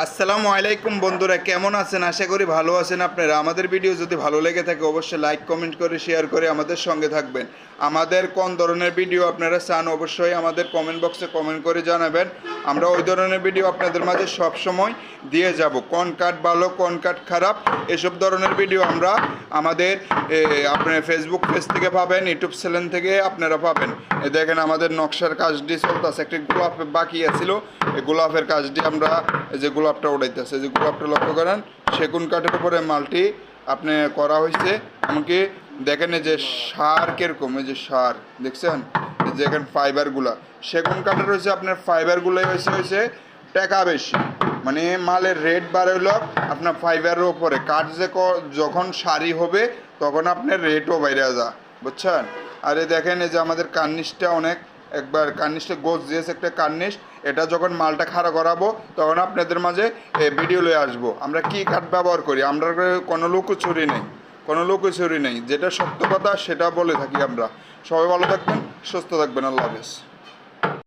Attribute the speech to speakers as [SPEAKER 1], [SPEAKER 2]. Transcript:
[SPEAKER 1] আসসালামু আলাইকুম বন্ধুরা, কেমন আছেন? আশা করি ভালো আছেন আপনারা। আমাদের ভিডিও যদি ভালো লেগে থাকে অবশ্যই লাইক কমেন্ট করে শেয়ার করে আমাদের সঙ্গে থাকবেন। আমাদের কোন ধরনের ভিডিও আপনারা চান অবশ্যই আমাদের কমেন্ট বক্সে কমেন্ট করে জানাবেন। আমরা ওই ধরনের ভিডিও আপনাদের মাঝে সব সময় দিয়ে যাব। কোন কাট ভালো কোন কাট খারাপ এসব ধরনের ভিডিও আমরা আমাদের আপনার ফেসবুক পেজ থেকে পাবেন, ইউটিউব চ্যানেল থেকে আপনারা পাবেন। দেখেন আমাদের নকশার কাজটি চলতেছে, একটি গোলাপ বাকি আছিল, এই গোলাপের কাজটি আমরা যে গোলাপটা উড়াইতেছে, যে গোলাপটা লক্ষ্য করেন সেগুন কাঠের উপরে মালটি আপনি করা হয়েছে। এমনকি দেখেন এই যে সার কীরকম, এই যে সার দেখছেন, যে এখানে ফাইবারগুলা সেগুন কাঠের হয়েছে, আপনার ফাইবারগুলোই হয়েছে টাকা বেশি, মানে মালের রেট বাড়ল আপনার ফাইবারের ওপরে। কাঠ যে যখন সারি হবে তখন আপনার রেটও বাইরে যা, বুঝছেন। আর এই দেখেন এই যে আমাদের কার্নিশটা অনেক একবার কার্নিশটা গোছ দিয়েছে একটা কার্নিশ, এটা যখন মালটা খাড়া করাবো তখন আপনাদের মাঝে ভিডিও লয়ে আসবো আমরা কি কাঠ ব্যবহার করি। আমরা কোনো লুকোচুরি নেই, কোনো লুকোচুরি নেই, যেটা সত্য কথা সেটা বলে থাকি আমরা। সবাই ভালো থাকবেন, সুস্থ থাকবেন, আল্লাহ হাফেজ।